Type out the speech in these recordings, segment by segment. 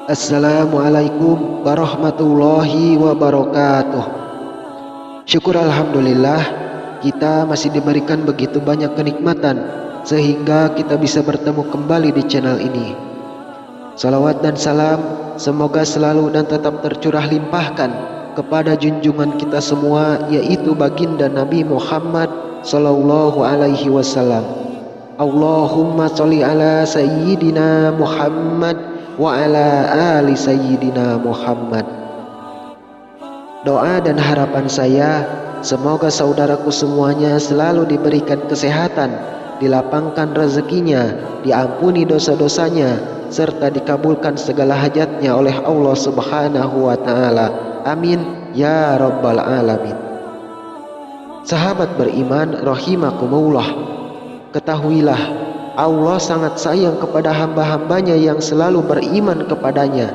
Assalamualaikum warahmatullahi wabarakatuh. Syukur alhamdulillah kita masih diberikan begitu banyak kenikmatan sehingga kita bisa bertemu kembali di channel ini. Salawat dan salam semoga selalu dan tetap tercurah limpahkan kepada junjungan kita semua, yaitu baginda Nabi Muhammad sallallahu alaihi wasallam. Allahumma sholli ala sayyidina Muhammad wa ala ali sayyidina Muhammad. Doa dan harapan saya, semoga saudaraku semuanya selalu diberikan kesehatan, dilapangkan rezekinya, diampuni dosa-dosanya, serta dikabulkan segala hajatnya oleh Allah Subhanahu wa Ta'ala. Amin ya Rabbal Alamin. Sahabat beriman rahimakumullah, ketahuilah Allah sangat sayang kepada hamba-hambanya yang selalu beriman kepadanya.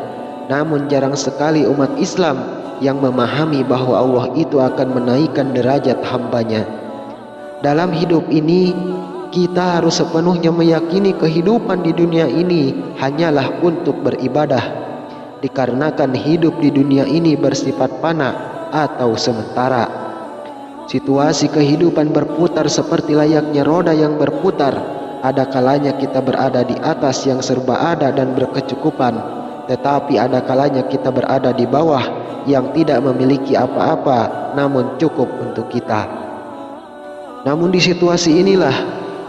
Namun jarang sekali umat Islam yang memahami bahwa Allah itu akan menaikkan derajat hambanya. Dalam hidup ini kita harus sepenuhnya meyakini kehidupan di dunia ini hanyalah untuk beribadah, dikarenakan hidup di dunia ini bersifat fana atau sementara. Situasi kehidupan berputar seperti layaknya roda yang berputar. Ada kalanya kita berada di atas yang serba ada dan berkecukupan, tetapi ada kalanya kita berada di bawah yang tidak memiliki apa-apa namun cukup untuk kita. Namun di situasi inilah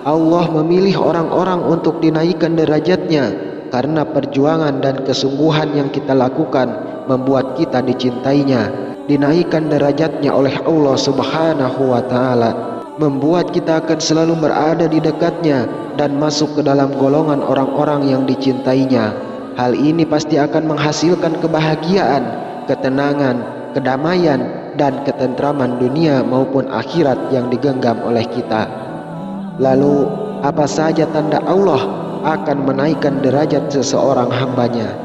Allah memilih orang-orang untuk dinaikkan derajatnya, karena perjuangan dan kesungguhan yang kita lakukan membuat kita dicintainya, dinaikkan derajatnya oleh Allah Subhanahu wa Ta'ala, membuat kita akan selalu berada di dekatnya dan masuk ke dalam golongan orang-orang yang dicintainya. Hal ini pasti akan menghasilkan kebahagiaan, ketenangan, kedamaian, dan ketentraman dunia maupun akhirat yang digenggam oleh kita. Lalu, apa saja tanda Allah akan menaikkan derajat seseorang hambanya?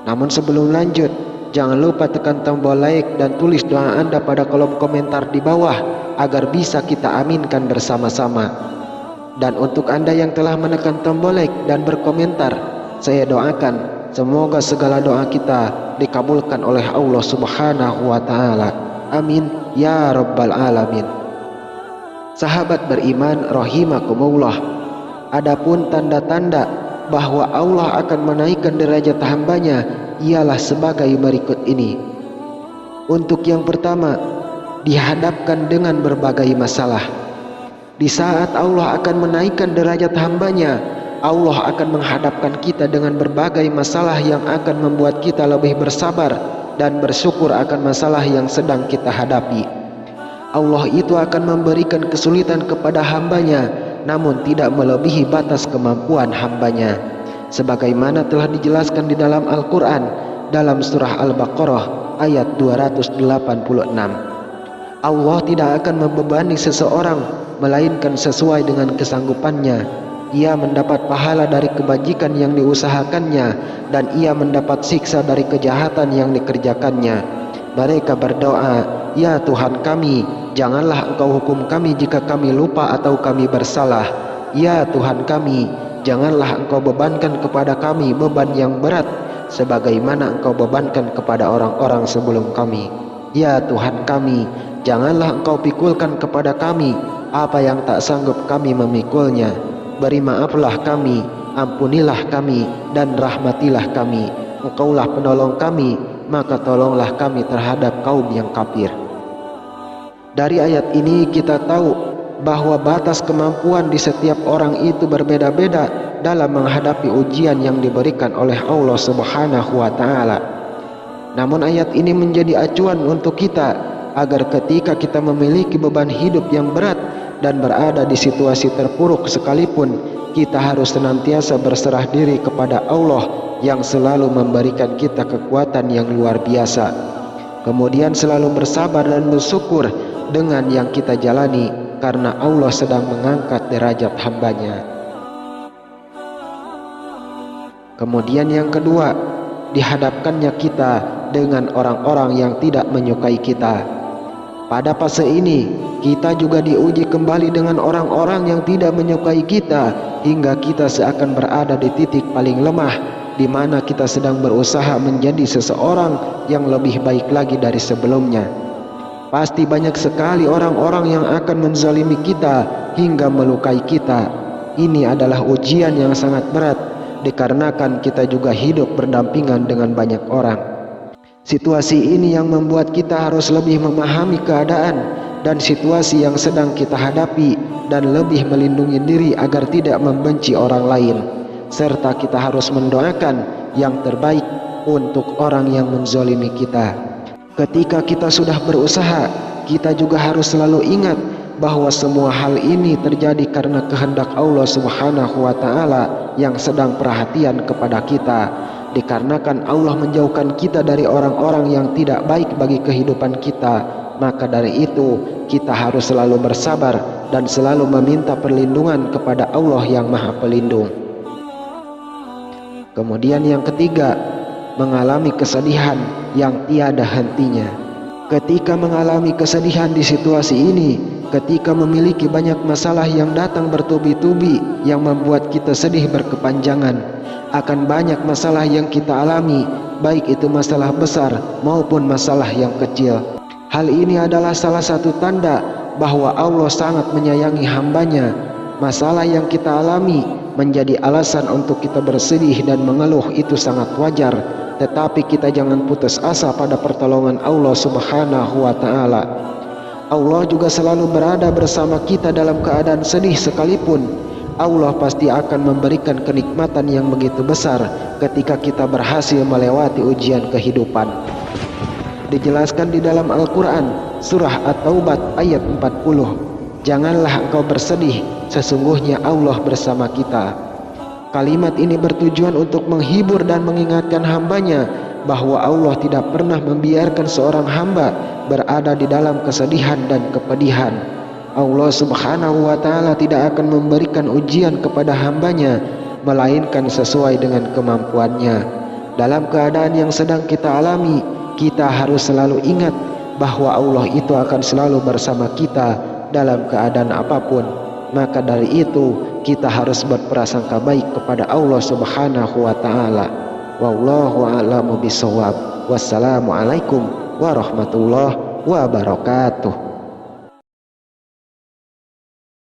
Namun sebelum lanjut, jangan lupa tekan tombol like dan tulis doa Anda pada kolom komentar di bawah agar bisa kita aminkan bersama-sama. Dan untuk Anda yang telah menekan tombol like dan berkomentar, saya doakan semoga segala doa kita dikabulkan oleh Allah Subhanahu wa Ta'ala. Amin ya Rabbal Alamin. Sahabat beriman rahimakumullah, adapun tanda-tanda bahwa Allah akan menaikkan derajat hambanya ialah sebagai berikut ini. Untuk yang pertama, dihadapkan dengan berbagai masalah. Di saat Allah akan menaikkan derajat hambanya, Allah akan menghadapkan kita dengan berbagai masalah yang akan membuat kita lebih bersabar dan bersyukur akan masalah yang sedang kita hadapi. Allah itu akan memberikan kesulitan kepada hambanya, namun tidak melebihi batas kemampuan hambanya, sebagaimana telah dijelaskan di dalam Al-Quran dalam surah Al-Baqarah ayat 286. Allah tidak akan membebani seseorang melainkan sesuai dengan kesanggupannya. Ia mendapat pahala dari kebajikan yang diusahakannya, dan ia mendapat siksa dari kejahatan yang dikerjakannya. Mereka berdoa, "Ya Tuhan kami, janganlah Engkau hukum kami jika kami lupa atau kami bersalah. Ya Tuhan kami, janganlah Engkau bebankan kepada kami beban yang berat sebagaimana Engkau bebankan kepada orang-orang sebelum kami. Ya Tuhan kami, janganlah Engkau pikulkan kepada kami apa yang tak sanggup kami memikulnya. Beri maaflah kami, ampunilah kami, dan rahmatilah kami. Engkaulah penolong kami, maka tolonglah kami terhadap kaum yang kafir." Dari ayat ini kita tahu bahwa batas kemampuan di setiap orang itu berbeda-beda dalam menghadapi ujian yang diberikan oleh Allah Subhanahu wa Ta'ala. Namun ayat ini menjadi acuan untuk kita agar ketika kita memiliki beban hidup yang berat dan berada di situasi terpuruk sekalipun, kita harus senantiasa berserah diri kepada Allah yang selalu memberikan kita kekuatan yang luar biasa. Kemudian selalu bersabar dan bersyukur dengan yang kita jalani, karena Allah sedang mengangkat derajat hambanya. Kemudian yang kedua, dihadapkannya kita dengan orang-orang yang tidak menyukai kita. Pada fase ini, kita juga diuji kembali dengan orang-orang yang tidak menyukai kita, hingga kita seakan berada di titik paling lemah di mana kita sedang berusaha menjadi seseorang yang lebih baik lagi dari sebelumnya. Pasti banyak sekali orang-orang yang akan menzalimi kita hingga melukai kita. Ini adalah ujian yang sangat berat, dikarenakan kita juga hidup berdampingan dengan banyak orang. Situasi ini yang membuat kita harus lebih memahami keadaan dan situasi yang sedang kita hadapi, dan lebih melindungi diri agar tidak membenci orang lain, serta kita harus mendoakan yang terbaik untuk orang yang menzalimi kita. Ketika kita sudah berusaha, kita juga harus selalu ingat bahwa semua hal ini terjadi karena kehendak Allah Subhanahu wa Ta'ala yang sedang perhatian kepada kita, dikarenakan Allah menjauhkan kita dari orang-orang yang tidak baik bagi kehidupan kita. Maka dari itu kita harus selalu bersabar dan selalu meminta perlindungan kepada Allah yang Maha Pelindung. Kemudian yang ketiga, mengalami kesedihan yang tiada hentinya. Ketika mengalami kesedihan di situasi ini, ketika memiliki banyak masalah yang datang bertubi-tubi yang membuat kita sedih berkepanjangan, akan banyak masalah yang kita alami, baik itu masalah besar maupun masalah yang kecil. Hal ini adalah salah satu tanda bahwa Allah sangat menyayangi hambanya. Masalah yang kita alami menjadi alasan untuk kita bersedih dan mengeluh, itu sangat wajar. Tetapi kita jangan putus asa pada pertolongan Allah Subhanahu wa Ta'ala. Allah juga selalu berada bersama kita dalam keadaan sedih sekalipun. Allah pasti akan memberikan kenikmatan yang begitu besar ketika kita berhasil melewati ujian kehidupan. Dijelaskan di dalam Al-Quran, surah At-Taubah ayat 40. Janganlah engkau bersedih, sesungguhnya Allah bersama kita. Kalimat ini bertujuan untuk menghibur dan mengingatkan hambanya bahwa Allah tidak pernah membiarkan seorang hamba berada di dalam kesedihan dan kepedihan. Allah Subhanahu wa Ta'ala tidak akan memberikan ujian kepada hambanya melainkan sesuai dengan kemampuannya. Dalam keadaan yang sedang kita alami, kita harus selalu ingat bahwa Allah itu akan selalu bersama kita dalam keadaan apapun. Maka dari itu kita harus berprasangka baik kepada Allah Subhanahu wa Ta'ala. Wallahu a'lamu bishawab. Wassalamualaikum warahmatullahi wabarakatuh.